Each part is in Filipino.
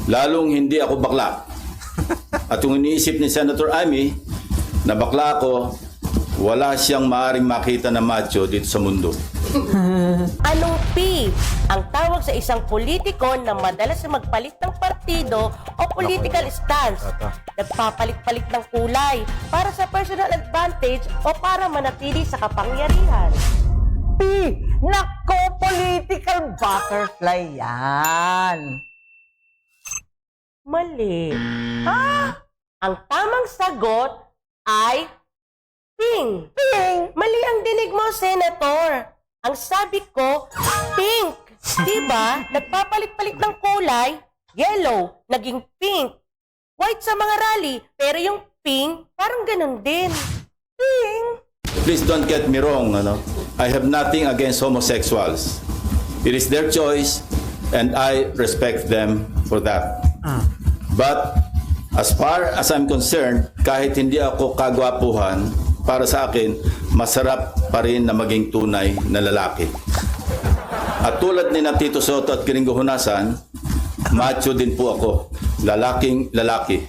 lalong hindi ako bakla. At kung iniisip ni Senator Amy na bakla ako, wala siyang maaaring makita na macho dito sa mundo. Anong P ang tawag sa isang politiko na madalas na magpalit ng partido o political stance? Nagpapalit-palit ng kulay para sa personal advantage o para manatili sa kapangyarihan. P! Nako, political butterfly yan. Mali. Ang tamang sagot ay pink. Pink! Mali ang dinig mo, Senator. Ang sabi ko, pink. Diba? Nagpapalit-palit ng kulay, yellow, naging pink. White sa mga rally, pero yung pink, parang ganun din. Pink. Please don't get me wrong, I have nothing against homosexuals. It is their choice and I respect them for that. But as far as I'm concerned, kahit hindi ako kagwapuhan, para sa akin, masarap pa rin na maging tunay na lalaki. At tulad ni na Tito Soto at Gringo Hunasan, macho din po ako. Lalaking lalaki.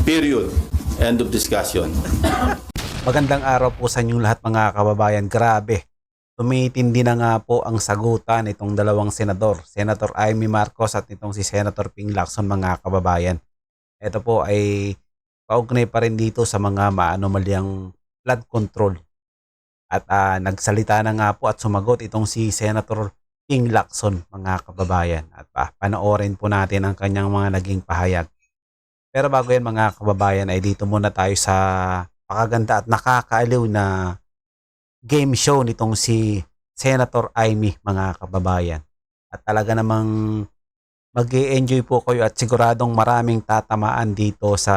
Period. End of discussion. Magandang araw po sa inyong lahat mga kababayan. Grabe, tumitindi na nga po ang sagutan itong dalawang senador, Senator Amy Marcos at itong si Senator Ping Lacson mga kababayan. Ito po ay paugnay pa rin dito sa mga maanomalyang flood control. At nagsalita na nga po at sumagot itong si Senator Ping Lacson mga kababayan. At panoorin po natin ang kanyang mga naging pahayag. Pero bago yan mga kababayan ay dito muna tayo sa pakaganda at nakakaaliw na game show nitong si Senator Amy mga kababayan. At talaga namang mag-i-enjoy po kayo at siguradong maraming tatamaan dito sa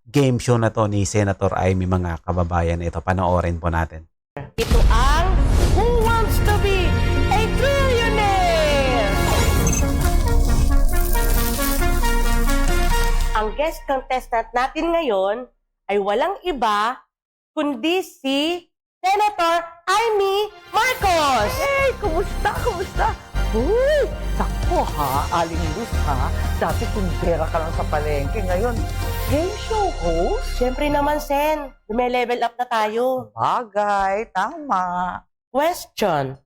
game show na to ni Senator Amy mga kababayan. Ito, panoorin po natin. Ito ang Who Wants to Be a Trillionaire? Ang guest contestant natin ngayon ay walang iba kundi si Senator Amy Marcos. Hey, kumusta? Kumusta? Uy, sakto ha, Aling Luz ha. Dati kumbera ka lang sa palengke. Ngayon, game show host? Siyempre naman, Sen, level up na tayo. Bagay, tama. Question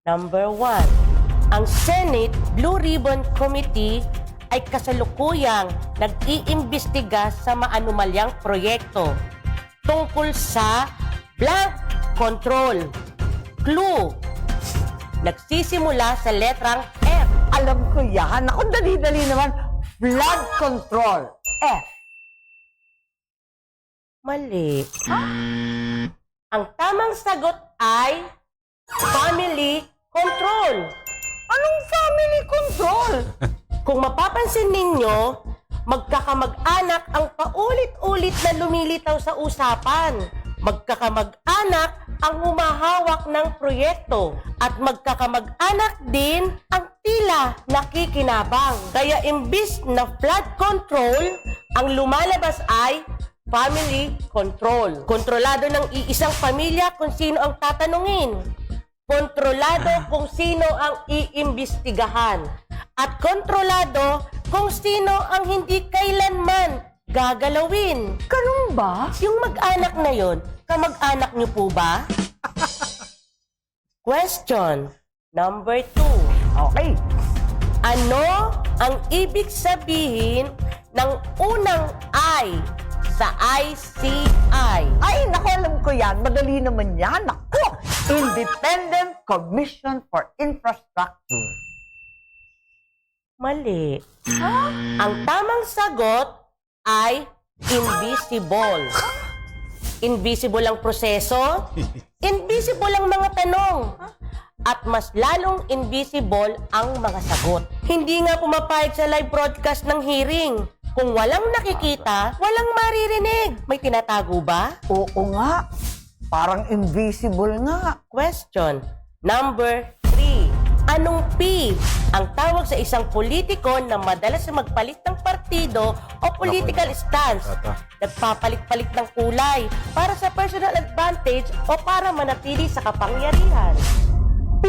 number 1. Ang Senate Blue Ribbon Committee ay kasalukuyang nag-iimbestiga sa maanumalyang proyekto tungkol sa blank control. Clue. Nagsisimula sa letrang F. Alam ko yan. Ako, dali-dali naman. Flood control. F. Mali. Ang tamang sagot ay family control. Anong family control? Kung mapapansin ninyo, magkakamag-anak ang paulit-ulit na lumilitaw sa usapan. Magkakamag-anak ang humahawak ng proyekto at magkakamag-anak din ang tila nakikinabang. Kaya imbis na flood control, ang lumalabas ay family control. Kontrolado ng iisang pamilya kung sino ang tatanungin. Kontrolado kung sino ang iimbestigahan. At kontrolado kung sino ang hindi kailanman gagalawin. Ganun ba? Yung mag-anak na yon, kamag-anak niyo po ba? Question number 2. Okay. Ano ang ibig sabihin ng unang I sa ICI? Ay, naku, alam ko yan. Madali naman yan. Naku! Independent Commission for Infrastructure. Mali. Ang tamang sagot ay invisible. Invisible ang proseso, invisible ang mga tanong, at mas lalong invisible ang mga sagot. Hindi nga pumapayag sa live broadcast ng hearing. Kung walang nakikita, walang maririnig. May tinatago ba? Oo nga. Parang invisible nga. Question number 3. Anong P ang tawag sa isang politiko na madalas na magpalit ng partido o political stance? Nagpapalit-palit ng kulay para sa personal advantage o para manatili sa kapangyarihan? P!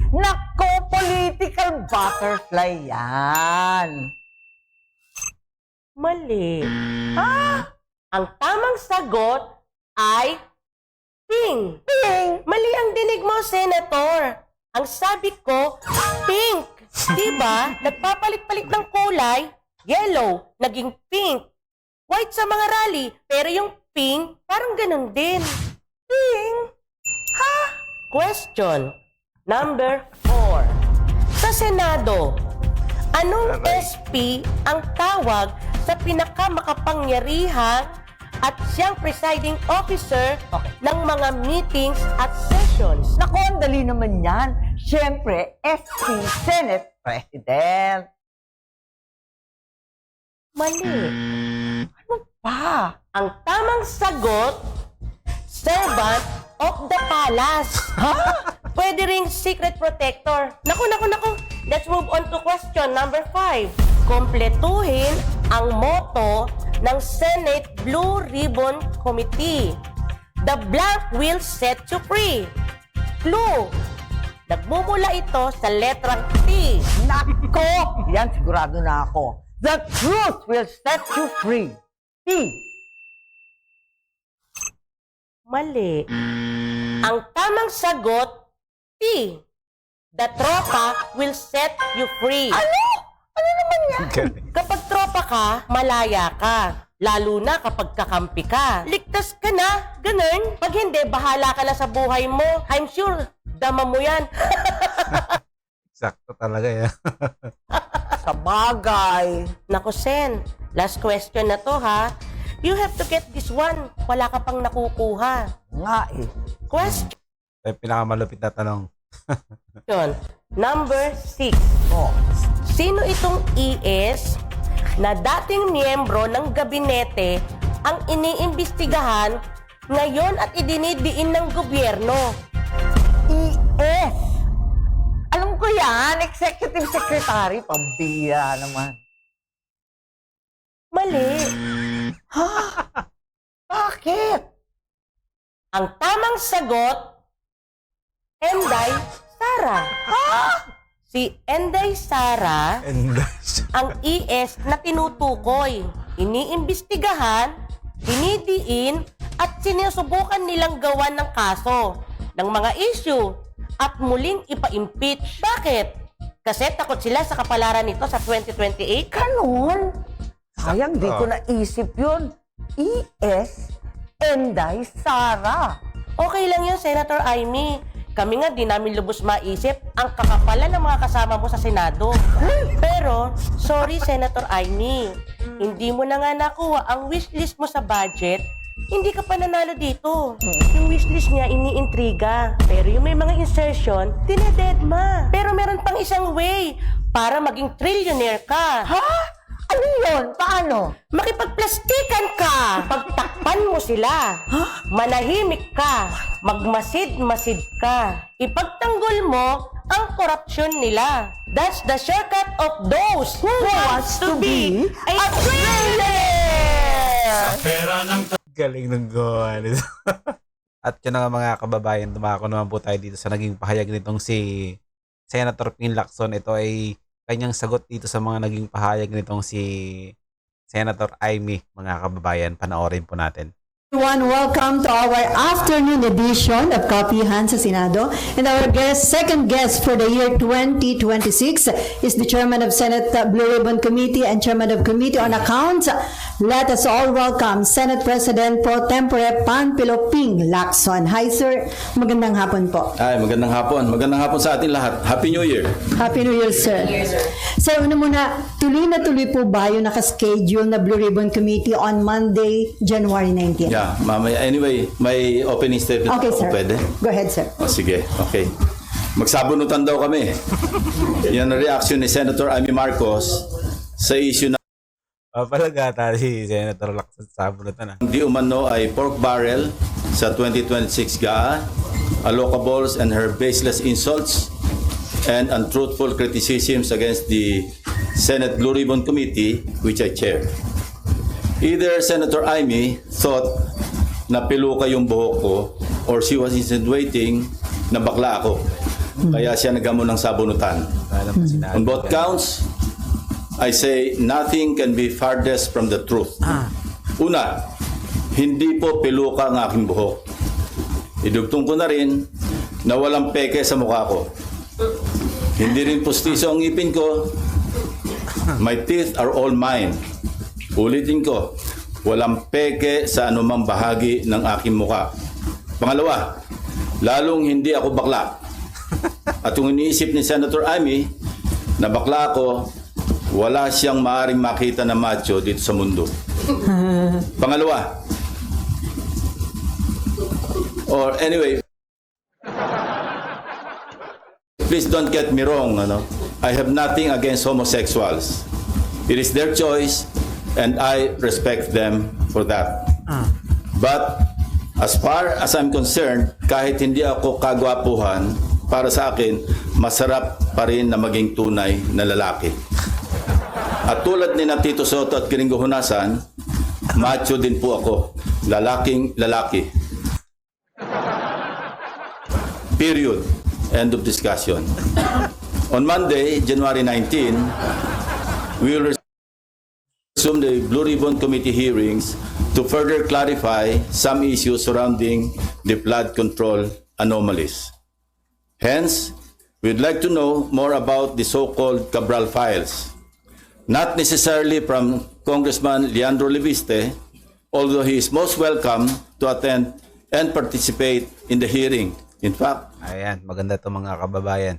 Nako, political butterfly yan. Mali. Ang tamang sagot ay pink. Pink. Mali ang dinig mo, Senator. Ang sabi ko, pink. Diba? Nagpapalit-palit ng kulay, yellow, naging pink. White sa mga rally, pero yung pink, parang ganun din. Pink? Ha? Question number 4. Sa Senado, anong SP ang tawag sa pinakamakapangyarihang at siyang presiding officer ng mga meetings at sessions? Nako, ang dali naman yan. Siyempre, SP, Senate President. Mali. Ano pa? Ang tamang sagot, servant of the palace. Pwede ring secret protector. Naku. Let's move on to question number 5. Kompletuhin ang motto ng Senate Blue Ribbon Committee. The blank will set you free. Clue. Nagmumula ito sa letrang T. Nako! Yan, sigurado na ako. The truth will set you free. T. Mali. Ang tamang sagot, T. The tropa will set you free. Ano? Ano naman yan? Kapag tropa ka, malaya ka. Lalo na kapag kakampi ka. Ligtas ka na, ganun. Pag hindi, bahala ka na sa buhay mo. I'm sure, dama mo yan. Sakto talaga yan. Sa bagay. Naku, Sen, last question na to, ha? You have to get this one. Wala ka pang nakukuha. Nga eh. Question Ito yung pinakamalupit na tanong. number 6. Oh. Sino itong ES na dating miyembro ng gabinete ang iniimbestigahan ngayon at idinidiin ng gobyerno? ES. Alam ko yan, Executive Secretary. Pambira naman. Mali. Bakit? Ang tamang sagot, Enday Sara. Si Enday Sara And ang ES na tinutukoy, iniimbestigahan, dinidiin, at sinusubukan nilang gawan ng kaso ng mga issue at muling ipa-impeach. Bakit? Kasi takot sila sa kapalaran nito sa 2028? Ganun? Sayang, di ko naisip yun. ES, Enday Sara. Okay lang yun, Senator Amy. Kami nga di namin lubos maisip ang kakapalan ng mga kasama mo sa Senado. Pero, sorry Senator Amy, hindi mo na nga nakuha ang wishlist mo sa budget, hindi ka pa nanalo dito. Yung wishlist niya iniintriga, pero yung may mga insertion, dinededma. Pero meron pang isang way para maging trillionaire ka. Ha? Ano yun? Paano? Makipagplastikan ka! Pagtakpan mo sila. Manahimik ka. Magmasid-masid ka. Ipagtanggol mo ang korupsyon nila. That's the shortcut of those who wants to be a trillionaire! galing ng gawa nito. At yun na nga mga kababayan, dumako naman po tayo dito sa naging pahayag nitong si Senator Ping Lacson. Ito ay kanyang sagot dito sa mga naging pahayag nitong si Senator Amy. Mga kababayan, panoorin po natin. Everyone, welcome to our afternoon edition of Kapihan sa Senado. And our second guest for the year 2026 is the Chairman of Senate Blue Ribbon Committee and Chairman of Committee on Accounts. Let us all welcome Senate President Pro Tempore Panfilo Ping Lacson. Hi sir, magandang hapon po. Ay, magandang hapon. Magandang hapon sa atin lahat. Happy New Year. Happy New Year, sir. Sir, una muna, tuloy na tuloy po ba yung nakaschedule na Blue Ribbon Committee on Monday, January 19? Yeah, mamaya. Anyway, may opening statement. Okay, sir. Pwede? Go ahead, sir. O, sige, okay. Magsabunutan daw kami. Yan ang reaction ni Senator Amy Marcos sa issue na Papalagata si Senator Lacson sa sabunutan. di umano ay pork barrel sa 2026 GAA, allocables and her baseless insults and untruthful criticisms against the Senate Blue Ribbon Committee, which I chair. Either Senator Amy thought na piluka yung buhok ko or she was insinuating na bakla ako. Kaya siya naghamon ng sabunutan. Alam mo, sinabi On both counts, I say nothing can be farthest from the truth. Una, hindi po piluka ang aking buhok. Idugtong ko na rin na walang peke sa mukha ko. Hindi rin pustiso ang ngipin ko. My teeth are all mine. Ulitin ko, walang peke sa anumang bahagi ng aking mukha. Pangalawa, lalong hindi ako bakla. At kung iniisip ni Senator Amy na bakla ako, wala siyang maaring makita na macho dito sa mundo. Pangalawa, or anyway, please don't get me wrong, I have nothing against homosexuals. It is their choice and I respect them for that. But as far as I'm concerned, kahit hindi ako kagwapuhan, para sa akin, masarap pa rin na maging tunay na lalaki. At tulad ni na Tito Soto at Kiringo Hunasan, macho din po ako. Lalaking lalaki. Period. End of discussion. On Monday, January 19, we will resume the Blue Ribbon Committee hearings to further clarify some issues surrounding the flood control anomalies. Hence, we'd like to know more about the so-called Cabral files. Not necessarily from Congressman Leandro Leviste, although he is most welcome to attend and participate in the hearing. In fact, ayan, maganda to mga kababayan.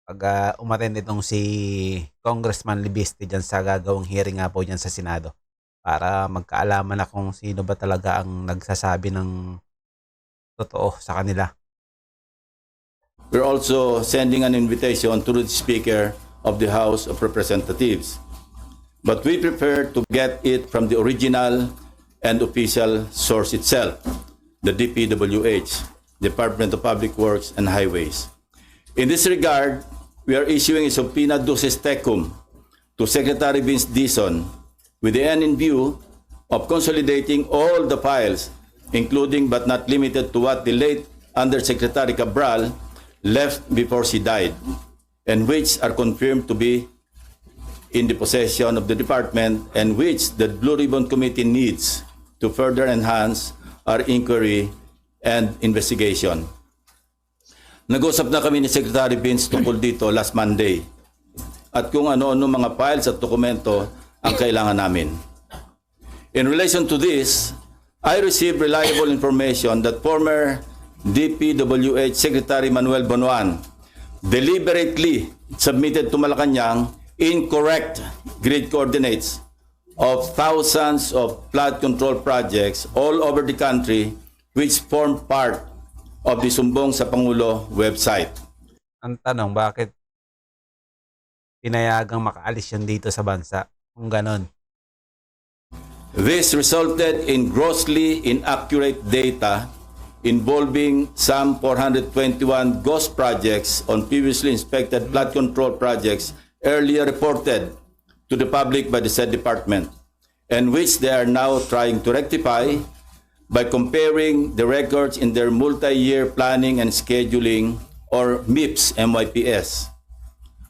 Pag umattend itong si Congressman Libiste dyan sa gagawang hearing nga po dyan sa Senado para magkaalaman na kung sino ba talaga ang nagsasabi ng totoo sa kanila. we're also sending an invitation to the Speaker of the House of Representatives. But we prefer to get it from the original and official source itself, the DPWH, Department of Public Works and Highways. In this regard, we are issuing a subpoena duces tecum to Secretary Vince Dizon with the end in view of consolidating all the files, including but not limited to what the late Undersecretary Cabral left before she died, and which are confirmed to be in the possession of the department and which the Blue Ribbon Committee needs to further enhance our inquiry and investigation. Nag-usap na kami ni Secretary Vince tungkol dito last Monday at kung ano-ano mga files at dokumento ang kailangan namin. In relation to this, I received reliable information that former DPWH Secretary Manuel Bonoan deliberately submitted to Malacanang incorrect grid coordinates of thousands of flood control projects all over the country which form part of the Sumbong sa Pangulo website. Ang tanong, bakit pinayagang makaalis yun dito sa bansa? Kung ganon. This resulted in grossly inaccurate data involving some 421 ghost projects on previously inspected flood control projects earlier reported to the public by the said department, and which they are now trying to rectify by comparing the records in their multi-year planning and scheduling, or MIPS, MYPS,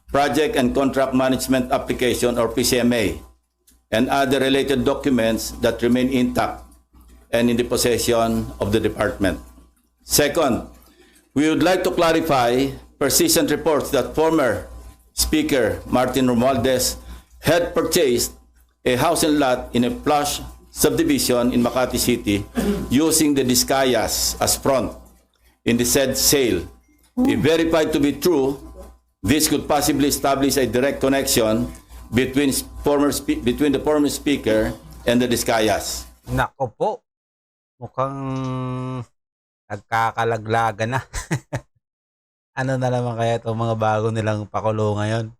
project and contract management application, or PCMA, and other related documents that remain intact and in the possession of the department. Second, we would like to clarify persistent reports that former Speaker Martin Romualdez had purchased a house and lot in a plush subdivision in Makati City using the Discayas as front in the said sale. If verified to be true, this could possibly establish a direct connection between the former Speaker and the Discayas. Nako po. Mukhang nagkakalaglagan na. Ano na naman kaya itong mga bago nilang pakulo ngayon?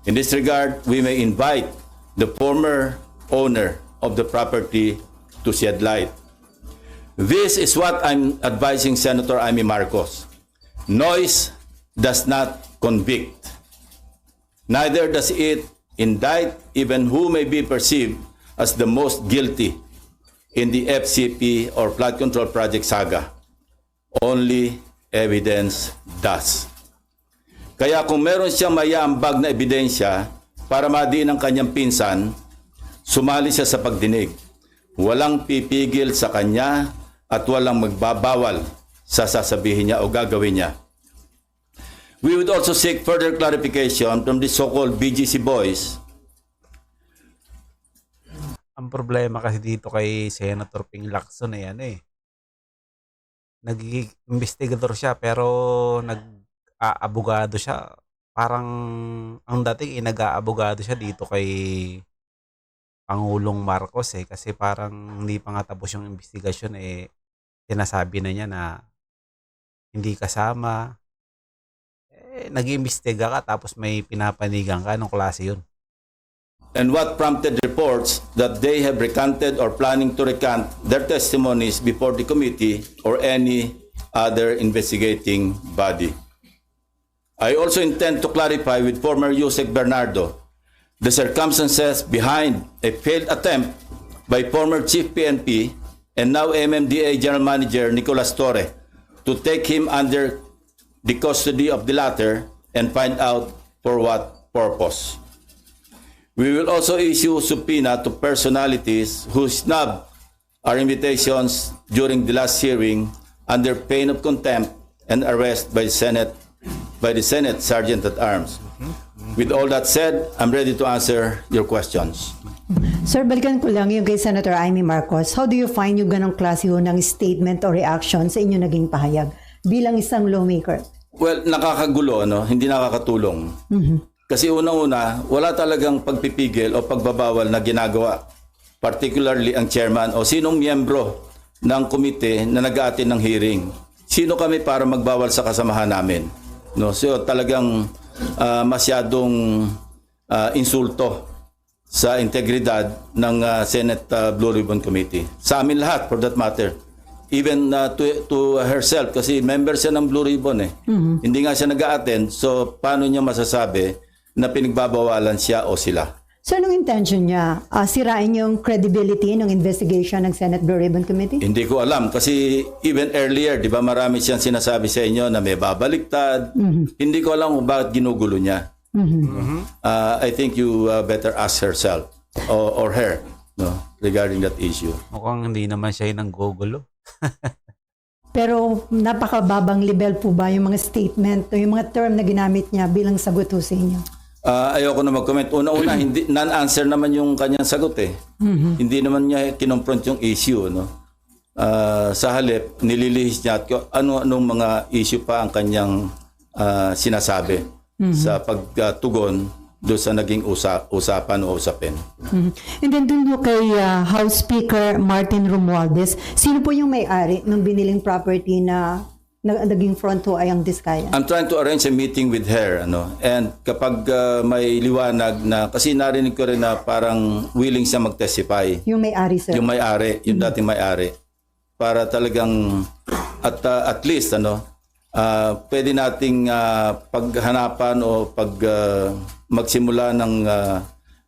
In this regard, we may invite the former owner of the property to shed light. This is what I'm advising Senator Amy Marcos. Noise does not convict. Neither does it indict even who may be perceived as the most guilty in the FCP or flood control project saga. Only evidence does. Kaya kung meron siyang maiambag na ebidensya para madiin ang kanyang pinsan, sumali siya sa pagdinig. Walang pipigil sa kanya at walang magbabawal sa sasabihin niya o gagawin niya. We would also seek further clarification from the so-called BGC boys. Ang problema kasi dito kay Senator Ping Lacson nagiging investigador siya pero nag-aabogado siya. Parang ang dating nag-aabogado siya dito kay Pangulong Marcos kasi parang hindi pa nga tapos yung investigasyon sinasabi na niya na hindi kasama. Nag-iimbestiga ka tapos may pinapanigan ka. Anong klase yun? And what prompted reports that they have recanted or planning to recant their testimonies before the committee or any other investigating body. I also intend to clarify with former Yusek Bernardo the circumstances behind a failed attempt by former Chief PNP and now MMDA General Manager Nicolas Torre to take him under the custody of the latter and find out for what purpose. We will also issue subpoena to personalities who snubbed our invitations during the last hearing under pain of contempt and arrest by the Senate Sergeant at Arms. With all that said, I'm ready to answer your questions. Sir, balikan ko lang yung kay Senator Amy Marcos. How do you find yung ganong klase ho ng statement o reaction sa inyo naging pahayag bilang isang lawmaker? Well, nakakagulo, hindi nakakatulong. Kasi unang-una, wala talagang pagpipigil o pagbabawal na ginagawa. Particularly ang chairman o sinong miyembro ng komite na nag-aatin ng hearing. Sino kami para magbawal sa kasamahan namin? No? So talagang masyadong insulto sa integridad ng Senate Blue Ribbon Committee. Sa amin lahat, for that matter. Even to herself, kasi member siya ng Blue Ribbon Hindi nga siya nag-a-attend, so paano niya masasabi na pinagbabawalan siya o sila? Sir, nung intention niya, sirain yung credibility ng investigation ng Senate Blue Ribbon Committee? Hindi ko alam kasi even earlier, di ba marami siyang sinasabi sa inyo na may babaliktad. Hindi ko alam kung bakit ginugulo niya. I think you better ask herself or her regarding that issue. Mukhang hindi naman siya yung nanggugulo. Pero napakababang level po ba yung mga statement o yung mga term na ginamit niya bilang sagot ho sa inyo? Ayoko na mag-comment. Una-una, non-answer naman yung kanyang sagot Hindi naman niya kinonfront yung issue. Sa halip, nililihis niya at anong mga issue pa ang kanyang sinasabi sa pagtugon doon sa naging usapan o usapin. And then dun ho kay House Speaker Martin Romualdez, sino po yung may-ari ng biniling property na naging front ho ay ang Diskaya? I'm trying to arrange a meeting with her. And kapag may liwanag na, kasi narinig ko rin na parang willing siya mag-testify. Yung may-ari, sir? Yung may-ari, yung dating may-ari. Para talagang at least pwede nating paghanapan o magsimula ng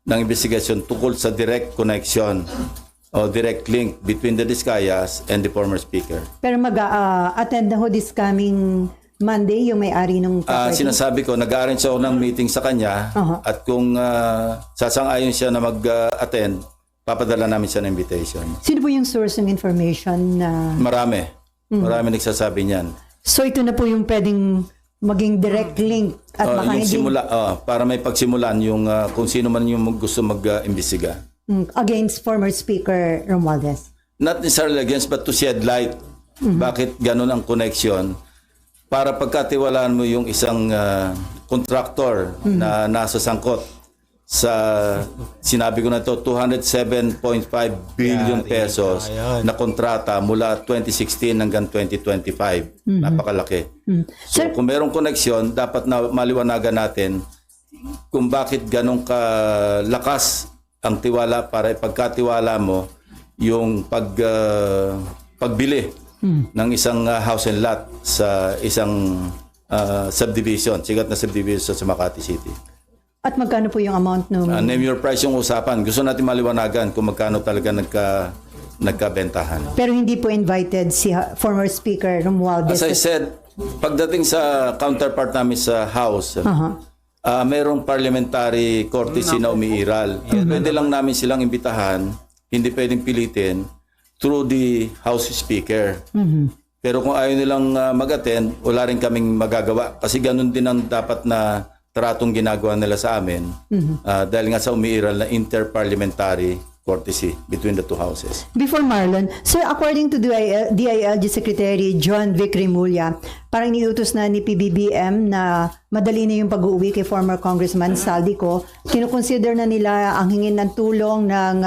investigasyon tungkol sa direct connection o direct link between the Diskayas and the former speaker. Pero mag-attend na ho this coming Monday yung may-ari ng property? Sinasabi ko, nag-arrange ako ng meeting sa kanya at kung sasang-ayon siya na mag-attend, papadala namin siya ng invitation. Sino po yung source ng information na... Marami. Marami nagsasabi niyan. So ito na po yung pwedeng maging direct link at baka yung hindi... simula, para may pagsimulan yung kung sino man yung gusto mag-imbestiga. Against former Speaker Romualdez? Not necessarily against, but to shed light. Bakit ganun ang connection? Para pagkatiwalaan mo yung isang contractor na nasa sangkot sa, sinabi ko na ito, 207.5 billion pesos na kontrata mula 2016 hanggang 2025. Napakalaki. So kung merong koneksyon, dapat na maliwanagan natin kung bakit ganun kalakas ang tiwala para ipagkatiwala mo yung pagbili ng isang house and lot sa isang subdivision, sikat na subdivision sa Makati City. At magkano po yung amount nung... Name your price yung usapan. Gusto natin maliwanagan kung magkano talaga nagkabentahan. Pero hindi po invited si former Speaker Romualdez? As I said, pagdating sa counterpart namin sa House, mayroong parliamentary courtesy na umiiral. Pwede lang namin silang imbitahan, hindi pwedeng pilitin, through the House Speaker. Pero kung ayaw nilang mag-attend, wala rin kaming magagawa. Kasi ganun din ang dapat na tratong ginagawa nila sa amin. Dahil nga sa umiiral na interparliamentary courtesy between the two houses. Before Marlon, sir, according to DILG Secretary John Vic Remulla, parang niutos na ni PBBM na madali na yung pag-uwi kay former Congressman Saldico. Kinukonsider na nila ang hingin ng tulong ng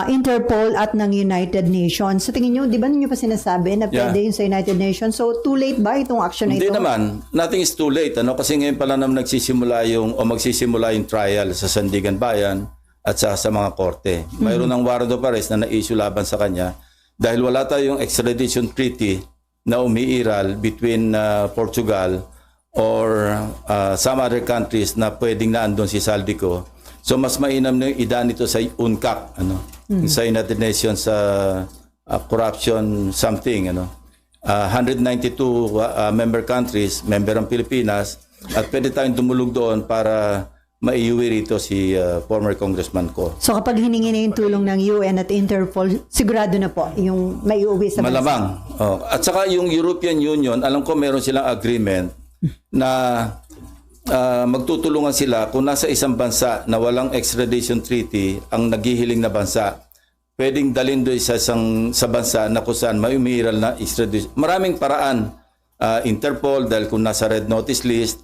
Interpol at ng United Nations. Sa tingin nyo, di ba ninyo pa sinasabi na pwede yun sa United Nations? So, too late ba itong action na ito? Hindi naman. Nothing is too late. Kasi ngayon pala naman magsisimula yung trial sa Sandigan Bayan at sa mga korte. Mayroon ng warrant of arrest na na-issue laban sa kanya dahil wala tayong extradition treaty na umiiral between Portugal or some other countries na pwedeng naandun si Saldico. So mas mainam na yung idaan ito sa UNCAC, sa United Nations corruption something, 192 member countries, member ang Pilipinas, at pwede tayong dumulog doon para maiuwi rito si former congressman ko. So kapag hiningi na yung tulong ng UN at Interpol, sigurado na po yung maiuwi sa bansa? Malamang. At saka yung European Union, alam ko meron silang agreement na magtutulungan sila kung nasa isang bansa na walang extradition treaty ang naghihiling na bansa, pwedeng dalhin doon sa bansa na kung saan may umiiral na extradition. Maraming paraan. Interpol, dahil kung nasa red notice list,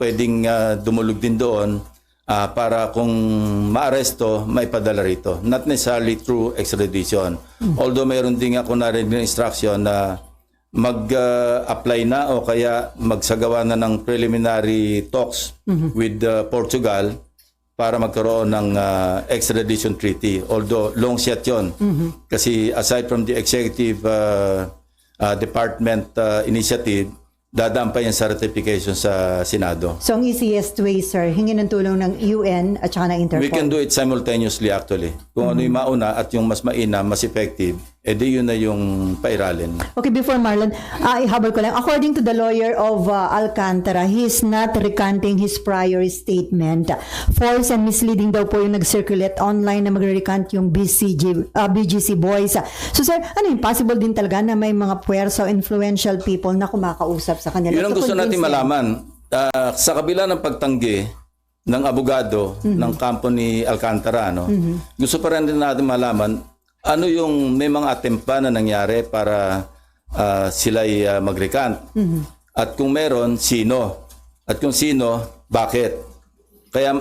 pwedeng dumulog din doon para kung maaresto, maipadala rito. Not necessarily through extradition. Although mayroon din ako narinig ng instruction na mag-apply na o kaya magsagawa na ng preliminary talks with Portugal para magkaroon ng extradition treaty. Although long shot yun. Kasi aside from the executive department initiative, dadaan pa yan sa ratification sa Senado. So ang easiest way, sir, hingin ng tulong ng UN at saka ng Interpol? We can do it simultaneously actually. Kung ano yung mauna at yung mas mainam, mas effective, edi yun na yung pairalin. Okay, before Marlon, ihabol ko lang. According to the lawyer of Alcantara, he is not recanting his prior statement. False and misleading daw po yung nag-circulate online na magre-recant yung BGC boys. So sir, ano yung possible din talaga na may mga puwersa o influential people na kumakausap sa kanila? Yun ang gusto natin malaman. Sa kabila ng pagtanggi ng abogado ng kampo ni Alcantara, gusto pa rin natin malaman ano yung may mga attempt pa na nangyari para sila'y mag-recant. At kung meron, sino? At kung sino, bakit? Kaya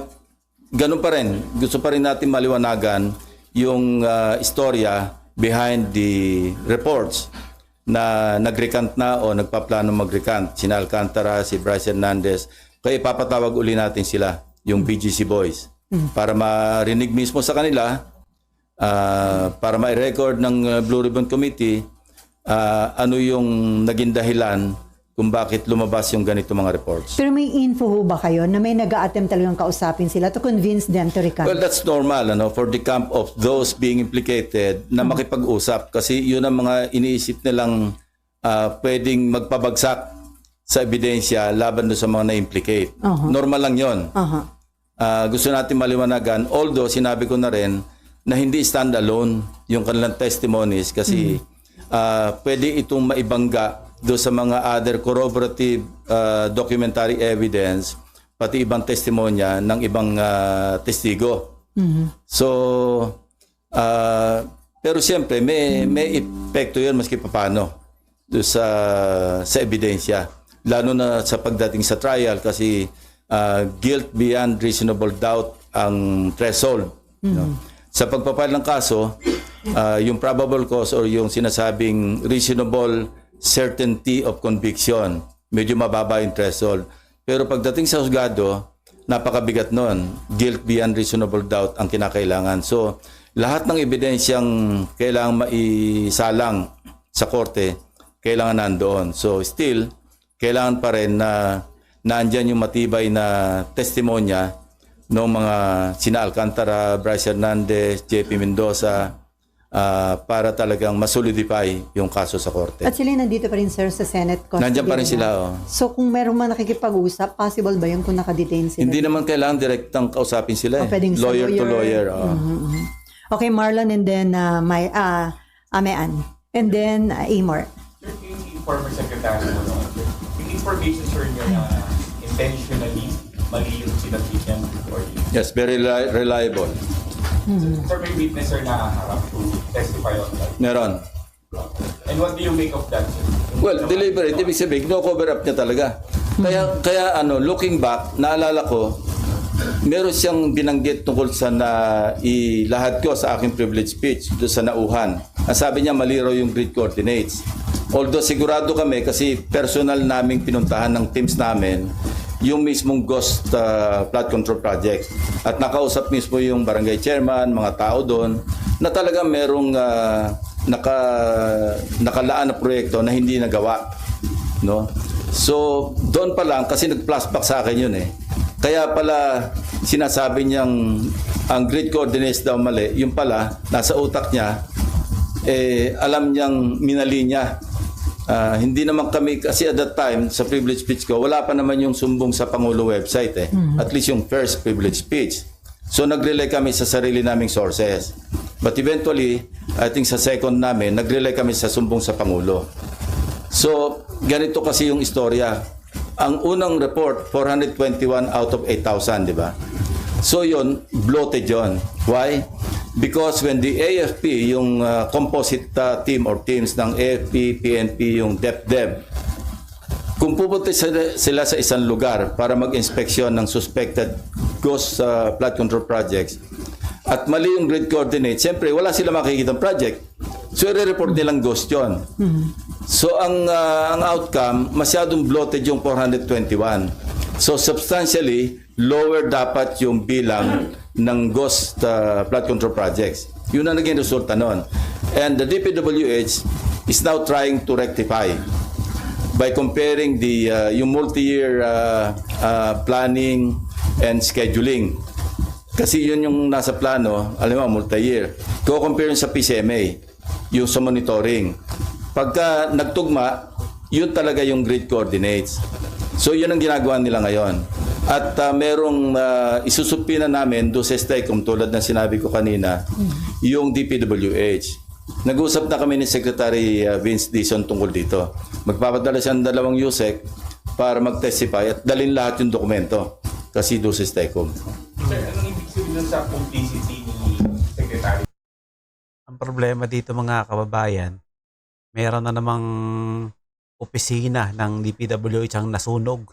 ganun pa rin. Gusto pa rin natin maliwanagan yung istorya behind the reports na nag-recant na o nagpaplano mag-recant. Sina Alcantara, si Bryce Hernandez. Kaya ipapatawag uli natin sila, yung BGC boys. Para marinig mismo sa kanila, para ma-record ng Blue Ribbon Committee ano yung naging dahilan kung bakit lumabas yung ganito mga reports. Pero may info ho ba kayo na may nag-a-attempt talagang kausapin sila to convince them to recant? Well, that's normal for the camp of those being implicated na makipag-usap kasi yun ang mga iniisip nilang pwedeng magpabagsak sa ebidensya laban doon sa mga na-implicate. Normal lang yun. Gusto natin maliwanagan, although sinabi ko na rin na hindi stand-alone yung kanilang testimonies kasi pwede itong maibangga doon sa mga other corroborative documentary evidence pati ibang testimonya ng ibang testigo. So, pero siyempre may epekto yun maski paano doon sa ebidensya. Lalo na sa pagdating sa trial kasi guilt beyond reasonable doubt ang threshold. Sa pagpapile ng kaso, yung probable cause or yung sinasabing reasonable certainty of conviction, medyo mababa yung threshold. Pero pagdating sa husgado, napakabigat nun. Guilt beyond reasonable doubt ang kinakailangan. So, lahat ng ebidensyang kailangan maisalang sa korte, kailangan nandoon. So, still, kailangan pa rin na naandyan yung matibay na testimonya ng mga sina Alcantara, Bryce Hernandez, JP Mendoza, para talagang masolidify yung kaso sa korte. At sila nandito pa rin, sir, sa Senate custody. Nandiyan pa rin na. sila, oh. So kung meron man nakikipag-usap, possible ba yun kung nakadetain sila? Hindi naman kailangan direktang kausapin sila. Pwedeng sa Lawyer to lawyer. Okay, Marlon, and then Amean. And then Amor. Sir, yung former secretary mo noon, yung information sir niya na intentionally mali yung sinabit niya before you. Yes, very reliable. Sir, may witness sir na harap to testify on that. Meron. And what do you make of that, sir? Well, deliberate. Ibig sabihin, no-cover up niya talaga. Kaya looking back, naalala ko, meron siyang binanggit tungkol sa ilahad ko sa aking privilege speech doon sa nauhan. Ang sabi niya, mali raw yung grid coordinates. Although sigurado kami, kasi personal naming pinuntahan ng teams namin, yung mismong ghost flood control project. At nakausap mismo yung barangay chairman, mga tao doon, na talaga merong nakalaan na proyekto na hindi nagawa. No? So, doon pa lang, kasi nag-flashback sa akin yun eh. Kaya pala, sinasabi niyang ang grid coordinates daw mali, yung pala, nasa utak niya, alam niyang minali niya. Hindi naman kami, kasi at that time, sa privilege speech ko, wala pa naman yung sumbong sa Pangulo website eh. At least yung first privilege speech. So nag-rely kami sa sarili naming sources. But eventually, I think sa second namin, nag-rely kami sa sumbong sa Pangulo. So, ganito kasi yung istorya. Ang unang report, 421 out of 8,000, di ba? So yun, bloated yun. Why? Because when the AFP, yung composite team or teams ng AFP, PNP, yung DepDep, kung pupunta sila sa isang lugar para mag-inspeksyon ng suspected ghost flood control projects, at mali yung grid coordinate, siyempre wala sila makikitang project. So i-report nilang ghost yun. So ang outcome, masyadong bloated yung 421. So substantially, lower dapat yung bilang ng ghost flood control projects. Yun ang naging resulta nun. And the DPWH is now trying to rectify by comparing yung multi-year planning and scheduling. Kasi yun yung nasa plano, alam mo, multi-year. Ko-compare yun sa PCMA, yung sa monitoring. Pagka nagtugma, yun talaga yung grid coordinates. So yun ang ginagawa nila ngayon. At merong isusupina namin doon sa STECOM, tulad ng sinabi ko kanina, yung DPWH. Nag-usap na kami ni Secretary Vince Dizon tungkol dito. Magpapadala siya ng 2 USEC para mag-testify at dalhin lahat yung dokumento kasi doon sa STECOM. Sir, anong ibig sabihin sa complicity ni Secretary? Ang problema dito mga kababayan, meron na namang opisina ng DPWH ang nasunog.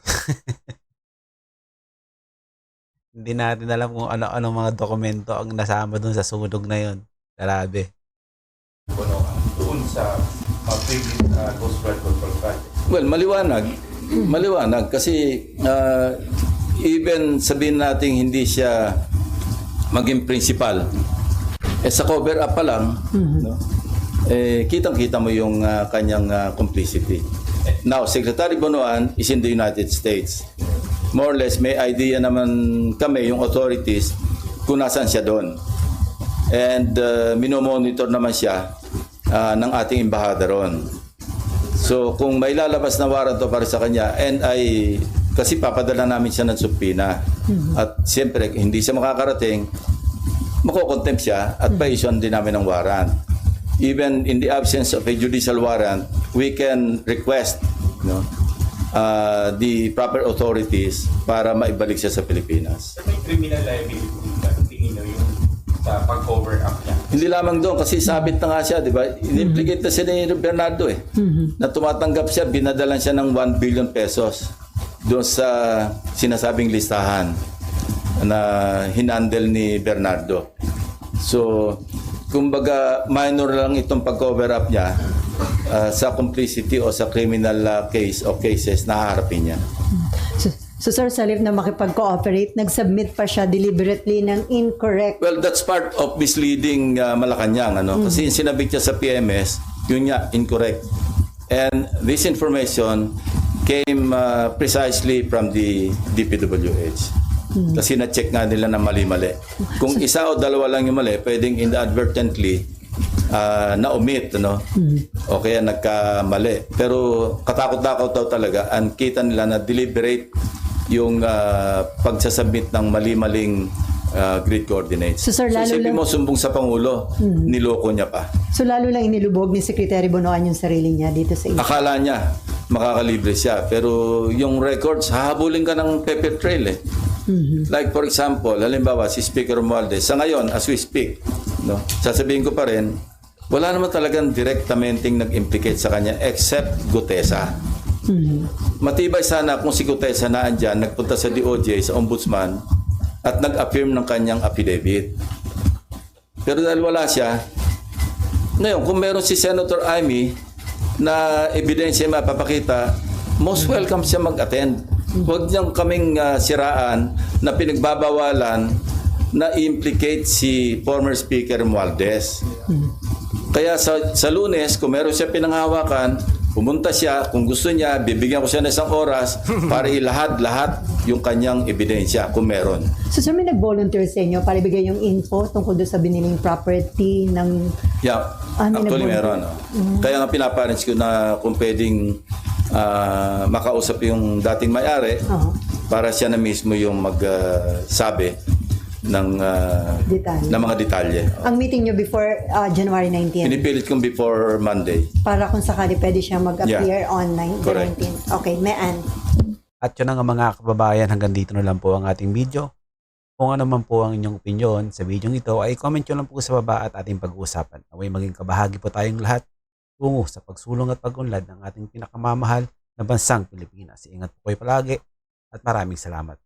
Hindi natin alam kung ano-ano mga dokumento ang nasama dun sa sunog na yun. Grabe. Doon sa previous ghost flood control project. Well, maliwanag. Maliwanag kasi even sabihin natin hindi siya maging principal. Sa cover up pa lang, no? Kitang-kita mo yung kanyang complicity. Now, Secretary Bonoan is in the United States. More or less, may idea naman kami, yung authorities, kung nasaan siya doon. And minomonitor naman siya ng ating embahada ron. So, kung may lalabas na warrant para sa kanya, kasi papadala namin siya ng subpoena. At siyempre, hindi siya makakarating, makokontempt siya at pa-issue din namin ng warrant. Even in the absence of a judicial warrant, we can request the proper authorities para maibalik siya sa Pilipinas. Sir, may criminal liability ba? Tingin nyo yung sa pag-cover up niya? Hindi lamang doon kasi sabit na nga siya, di ba? In-implicate na siya ni Bernardo eh. Na tumatanggap siya, binadalan siya ng 1 billion pesos doon sa sinasabing listahan na hinandle ni Bernardo. So, kumbaga minor lang itong pag-cover up niya sa complicity o sa criminal case o cases na haharapin niya. So sir, sa halip na makipag-cooperate, nag-submit pa siya deliberately ng incorrect. Well, that's part of misleading Malacanang. Kasi yung sinabit niya sa PMS, yun nga, incorrect. And this information came precisely from the DPWH. Kasi na-check nga nila na mali-mali. Kung isa o dalawa lang yung mali, pwedeng inadvertently na-omit, no? O kaya nagkamali. Pero katakot-takot daw talaga. Ang kita nila na deliberate yung pagsasubmit ng mali-maling grid coordinates. So, sir, lalo isipin lang- mo, sumbong sa Pangulo, niloko niya pa. So lalo lang inilubog ni Secretary Bonoan yung sarili niya dito sa Akala niya makakalibre siya. Pero yung records, hahabulin ka ng paper trail eh. Like for example, halimbawa si Speaker Romualdez, sa ngayon, as we speak, no, sasabihin ko pa rin, wala naman talagang directamenting nag-implicate sa kanya except Gutesa. Matibay sana kung si Gutesa na andyan, nagpunta sa DOJ, sa Ombudsman, at nag-affirm ng kanyang affidavit. Pero dahil wala siya, ngayon, kung meron si Senator Amy na ebidensya mapapakita, most welcome siya mag-attend. Huwag niyang kaming siraan na pinagbabawalan na implicate si former Speaker Romualdez. Kaya sa Lunes, kung meron siya pinanghawakan, pumunta siya, kung gusto niya, bibigyan ko siya ng isang oras para ilahad-lahat yung kanyang ebidensya kung meron. So sir, may nag-volunteer sa inyo para ibigay yung info tungkol doon sa biniling property ng... Yeah, may actually nag-volunteer. meron. Kaya nga pinaparents ko na kung pwedeng makausap yung dating may-ari para siya na mismo yung magsabi ng Detalye. ng mga detalye. Ang meeting nyo before January 19. Pinipilit kong before Monday. Para kung sakali pwede siya mag-appear Yeah. online the Correct. 19th. Okay, may At yun na nga mga kababayan, hanggang dito na lang po ang ating video. Kung ano man po ang inyong opinion sa video ito ay comment nyo lang po sa baba at ating pag-uusapan. Naway maging kabahagi po tayong lahat tungo sa pagsulong at pagunlad ng ating pinakamamahal na bansang Pilipinas. Ingat po kayo palagi at maraming salamat.